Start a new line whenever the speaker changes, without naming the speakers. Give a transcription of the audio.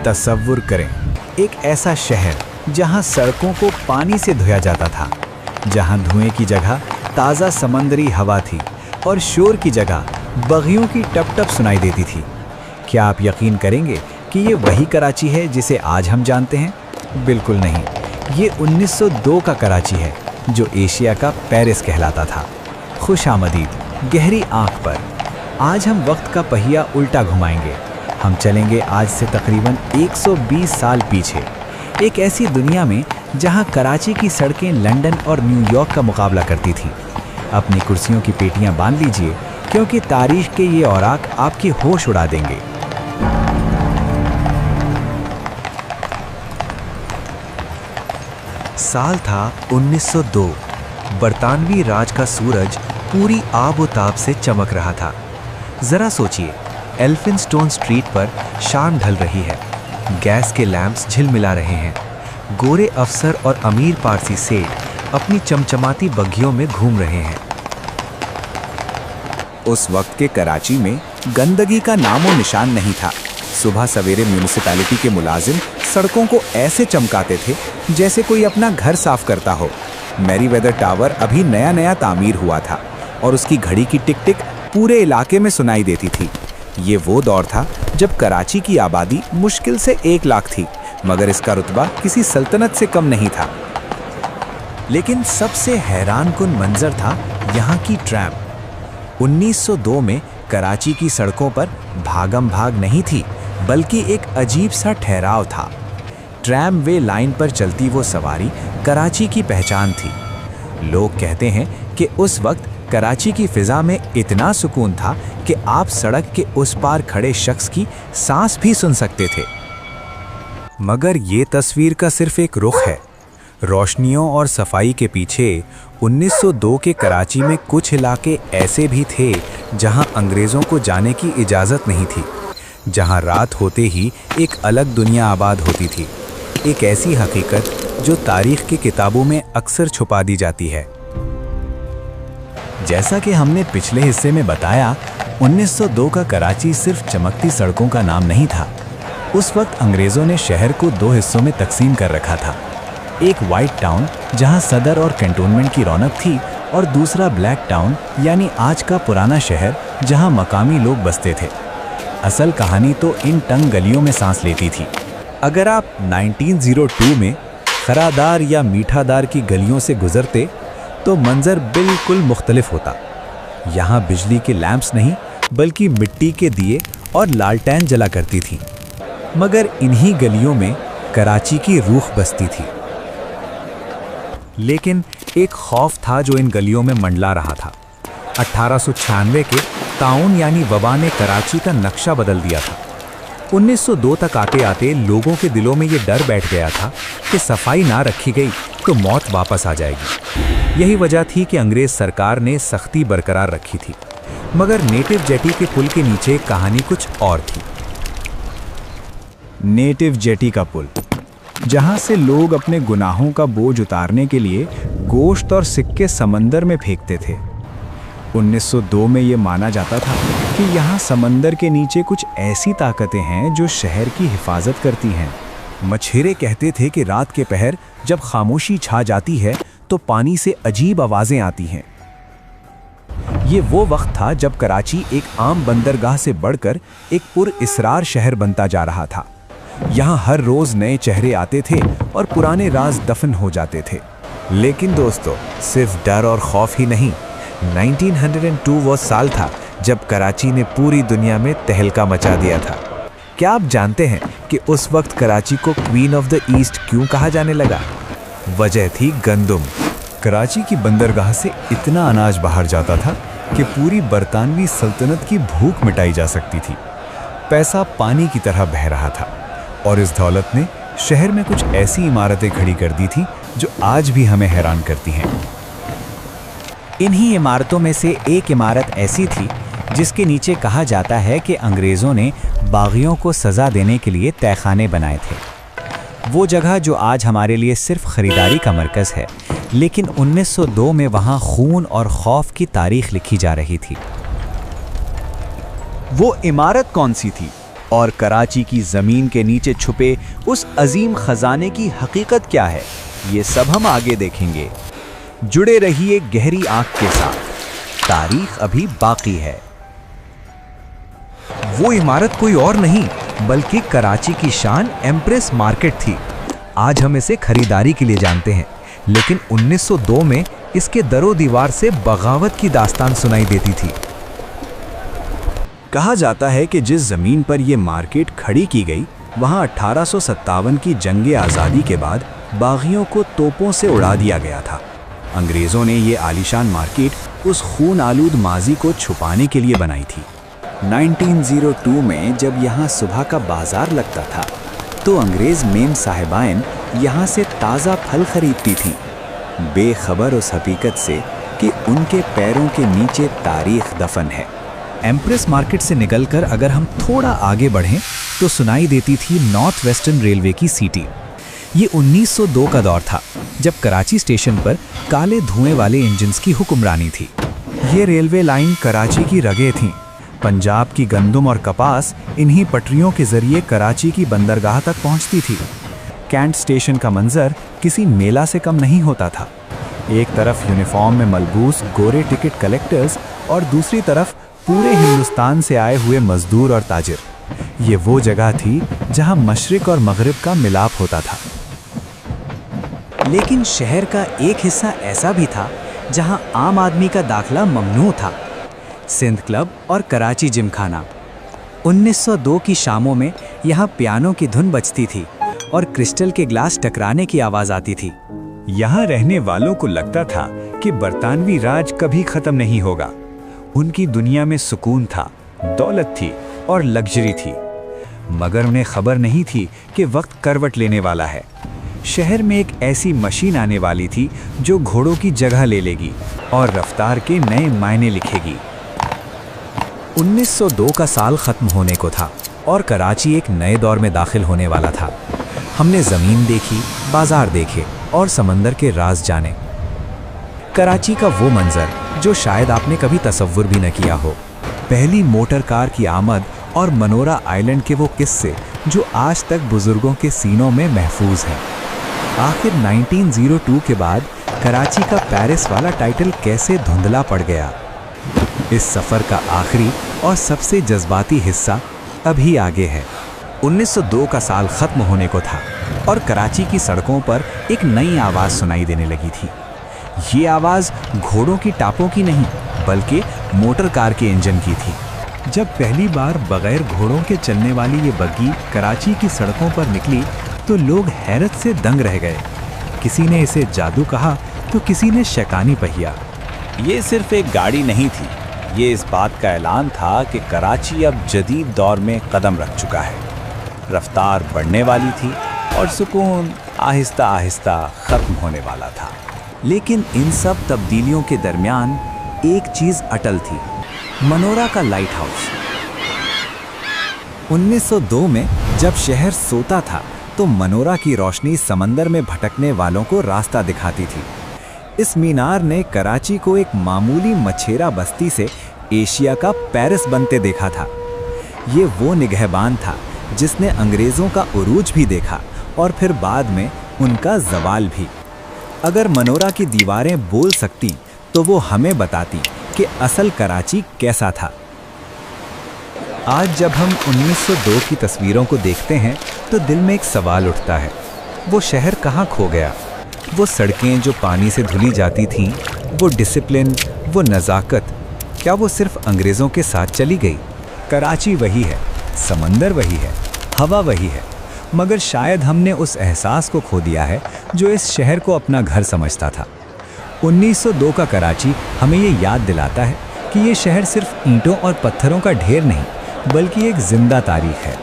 तसव्वुर करें, एक ऐसा शहर जहां सड़कों को पानी से धोया जाता था, जहां धुएं की जगह ताज़ा समंदरी हवा थी और शोर की जगह बगियों की टप-टप सुनाई देती थी। क्या आप यकीन करेंगे कि ये वही कराची है जिसे आज हम जानते हैं? बिल्कुल नहीं, ये 1902 का कराची है, जो एशिया का पेरिस कहलाता था। खुशामदीद, गहरी आंख पर। आज हम वक्त का पहिया उल्टा घुमाएंगे। हम चलेंगे आज से तकरीबन 120 साल पीछे, एक ऐसी दुनिया में जहां कराची की सड़कें लंदन और न्यूयॉर्क का मुकाबला करती थीं। अपनी कुर्सियों की पेटियां बांध लीजिए, क्योंकि तारीख के ये औराक आपके होश उड़ा देंगे।
साल था 1902। बरतानवी राज का सूरज पूरी आबोताब से चमक रहा था। जरा सोचिए, एल्फिनस्टोन स्ट्रीट पर शाम ढल रही है, गैस के लैंप्स झिलमिला रहे हैं, गोरे अफसर और अमीर पारसी सेठ अपनी चमचमाती बग्घियों में घूम रहे हैं।
उस वक्त के कराची में गंदगी का नामो निशान नहीं था। सुबह सवेरे म्यूनिसिपैलिटी के मुलाजिम सड़कों को ऐसे चमकाते थे जैसे कोई अपना घर साफ करता हो। मैरीवेदर टावर अभी नया नया तामीर हुआ था और उसकी घड़ी की टिक टिक पूरे इलाके में सुनाई देती थी। ये वो दौर था जब कराची की आबादी मुश्किल से 1 लाख थी, मगर इसका रुतबा किसी सल्तनत से कम नहीं था। लेकिन सबसे हैरानकुन मंजर था यहाँ की ट्रैम। 1902 में कराची की सड़कों पर भागम भाग नहीं थी, बल्कि एक अजीब सा ठहराव था। ट्रैम वे लाइन पर चलती वो सवारी कराची की पहचान थी। लोग कहते हैं कि उस वक्त कराची की फिजा में इतना सुकून था कि आप सड़क के उस पार खड़े शख्स की सांस भी सुन सकते थे। मगर ये तस्वीर का सिर्फ एक रुख है। रोशनियों और सफाई के पीछे 1902 के कराची में कुछ इलाके ऐसे भी थे जहां अंग्रेज़ों को जाने की इजाज़त नहीं थी, जहां रात होते ही एक अलग दुनिया आबाद होती थी, एक ऐसी हकीकत जो तारीख की किताबों में अक्सर छुपा दी जाती है। जैसा कि हमने पिछले हिस्से में बताया, 1902 का कराची सिर्फ चमकती सड़कों का नाम नहीं था। उस वक्त अंग्रेज़ों ने शहर को 2 हिस्सों में तकसीम कर रखा था। एक वाइट टाउन जहां सदर और कैंटोनमेंट की रौनक थी, और दूसरा ब्लैक टाउन यानी आज का पुराना शहर जहां मकामी लोग बसते थे। असल कहानी तो इन तंग गलियों में सांस लेती थी। अगर आप 1902 में खरादार या मीठादार की गलियों से गुजरते तो मंजर बिल्कुल मुख्तलिफ होता। यहाँ बिजली के लैंप्स नहीं, बल्कि मिट्टी के दिए और लालटेन जला करती थी। मगर इन्हीं गलियों में कराची की रूह बसती थी। लेकिन एक खौफ था जो इन गलियों में मंडला रहा था। 1896 के ताउन यानी वबा ने कराची का नक्शा बदल दिया था। 1902 तक आते आते लोगों के दिलों में ये डर बैठ गया था कि सफाई ना रखी गई तो मौत वापस आ जाएगी। यही वजह थी कि अंग्रेज सरकार ने सख्ती बरकरार रखी थी। मगर नेटिव जेटी के पुल के नीचे कहानी कुछ और थी। नेटिव जेटी का पुल, जहां से लोग अपने गुनाहों का बोझ उतारने के लिए गोश्त और सिक्के समंदर में फेंकते थे। 1902 में ये माना जाता था कि यहाँ समंदर के नीचे कुछ ऐसी ताकतें हैं जो शहर की हिफाजत करती हैं। मछेरे कहते थे कि रात के पहर जब खामोशी छा जाती है तो पानी से अजीब आवाज़ें आती हैं। ये वो वक्त था जब कराची एक आम बंदरगाह से बढ़कर एक पुरइसरार शहर बनता जा रहा था। यहाँ हर रोज़ नए चेहरे आते थे और पुराने राज दफन हो जाते थे। लेकिन दोस्तों, सिर्फ डर और खौफ ही नहीं, 1902 वो साल था जब कराची ने पूरी दुनिया में तहलका मचा दिया था। क्या आप जानते हैं कि उस वक्त कराची को क्वीन ऑफ द ईस्ट क्यों कहा जाने लगा? वजह थी गंदुम। कराची की बंदरगाह से इतना अनाज बाहर जाता था कि पूरी बरतानवी सल्तनत की भूख मिटाई जा सकती थी। पैसा पानी की तरह बह रहा था और इस दौलत ने शहर में कुछ ऐसी इमारतें खड़ी कर दी थी जो आज भी हमें हैरान करती हैं। इन्हीं इमारतों में से एक इमारत ऐसी थी जिसके नीचे कहा जाता है कि अंग्रेज़ों ने बागियों को सज़ा देने के लिए तहखाने बनाए थे। वो जगह जो आज हमारे लिए सिर्फ ख़रीदारी का मरकज़ है, लेकिन 1902 में वहाँ खून और खौफ की तारीख लिखी जा रही थी। वो इमारत कौन सी थी? और कराची की ज़मीन के नीचे छुपे उस अजीम खजाने की हकीकत क्या है, ये सब हम आगे देखेंगे। जुड़े रहिए गहरी आंख के साथ, तारीख अभी बाकी है।
वो इमारत कोई और नहीं बल्कि कराची की शान एम्प्रेस मार्केट थी। आज हम इसे खरीदारी के लिए जानते हैं, लेकिन 1902 में इसके दरो दीवार से बगावत की दास्तान सुनाई देती थी।
कहा जाता है कि जिस ज़मीन पर यह मार्केट खड़ी की गई, वहां 1857 की जंग आज़ादी के बाद बागियों को तोपों से उड़ा दिया गया था। अंग्रेज़ों ने ये आलीशान मार्केट उस खून आलूद माजी को छुपाने के लिए बनाई थी। 1902 में जब यहाँ सुबह का बाजार लगता था, तो अंग्रेज़ मेम साहिबाइन यहाँ से ताज़ा फल खरीदती थीं, बेखबर उस हकीकत से कि उनके पैरों के नीचे तारीख दफन है।
एम्प्रेस मार्केट से निकलकर अगर हम थोड़ा आगे बढ़ें तो सुनाई देती थी नॉर्थ वेस्टर्न रेलवे की सीटी। ये 1902 का दौर था, जब कराची स्टेशन पर काले धुएं वाले इंजन्स की हुक्मरानी थी।
ये रेलवे लाइन कराची की रगें थीं। पंजाब की गंदम और कपास इन्हीं पटरियों के जरिए कराची की बंदरगाह तक पहुंचती थी। कैंट स्टेशन का मंजर किसी मेला से कम नहीं होता था। एक तरफ यूनिफॉर्म में मलबूस गोरे टिकट कलेक्टर्स और दूसरी तरफ पूरे हिंदुस्तान से आए हुए मजदूर और ताजिर। ये वो जगह थी जहां मशरिक और मगरिब का मिलाप होता था।
लेकिन शहर का एक हिस्सा ऐसा भी था जहां आम आदमी का दाखला ममनू था। सिंध क्लब और कराची जिमखाना। 1902 की शामों में यहाँ पियानो की धुन बजती थी और क्रिस्टल के ग्लास टकराने की आवाज़ आती थी।
यहाँ रहने वालों को लगता था कि बरतानवी राज कभी ख़त्म नहीं होगा। उनकी दुनिया में सुकून था, दौलत थी और लग्जरी थी, मगर उन्हें खबर नहीं थी कि वक्त करवट लेने वाला है। शहर में एक ऐसी मशीन आने वाली थी जो घोड़ों की जगह ले लेगी और रफ्तार के नए मायने लिखेगी।
1902 का साल खत्म होने को था और कराची एक नए दौर में दाखिल होने वाला था। हमने ज़मीन देखी, बाजार देखे और समंदर के राज जाने। कराची का वो मंजर जो शायद आपने कभी तसव्वुर भी न किया हो। पहली मोटर कार की आमद और मनोरा आइलैंड के वो किस्से जो आज तक बुजुर्गों के सीनों में महफूज हैं। आखिर 1902 के बाद कराची का पेरिस वाला टाइटल कैसे धुंधला पड़ गया? इस सफ़र का आखिरी और सबसे जज्बाती हिस्सा अभी आगे है। 1902 का साल खत्म होने को था और कराची की सड़कों पर एक नई आवाज़ सुनाई देने लगी थी। ये आवाज़ घोड़ों की टापों की नहीं, बल्कि मोटर कार के इंजन की थी। जब पहली बार बगैर घोड़ों के चलने वाली ये बग्गी कराची की सड़कों पर निकली तो लोग हैरत से दंग रह गए। किसी ने इसे जादू कहा तो किसी ने शैतानी पहिया।
ये सिर्फ एक गाड़ी नहीं थी, ये इस बात का ऐलान था कि कराची अब जदीद दौर में कदम रख चुका है। रफ्तार बढ़ने वाली थी और सुकून आहिस्ता आहिस्ता ख़त्म होने वाला था। लेकिन इन सब तब्दीलियों के दरमियान एक चीज़ अटल थी, मनोरा का लाइट हाउस। 1902 में जब शहर सोता था तो मनोरा की रोशनी समंदर में भटकने वालों को रास्ता दिखाती थी। इस मीनार ने कराची को एक मामूली मछेरा बस्ती से एशिया का पेरिस बनते देखा था। ये वो निगहबान था जिसने अंग्रेज़ों का उरूज भी देखा और फिर बाद में उनका जवाल भी। अगर मनोरा की दीवारें बोल सकती तो वो हमें बताती कि असल कराची कैसा था। आज जब हम 1902 की तस्वीरों को देखते हैं तो दिल में एक सवाल उठता है, वो शहर कहाँ खो गया? वो सड़कें जो पानी से धुली जाती थीं, वो डिसिप्लिन, वो नज़ाकत, क्या वो सिर्फ अंग्रेज़ों के साथ चली गई? कराची वही है, समंदर वही है, हवा वही है, मगर शायद हमने उस एहसास को खो दिया है जो इस शहर को अपना घर समझता था। 1902 का कराची हमें ये याद दिलाता है कि ये शहर सिर्फ ईंटों और पत्थरों का ढेर नहीं, बल्कि एक जिंदा तारीख है।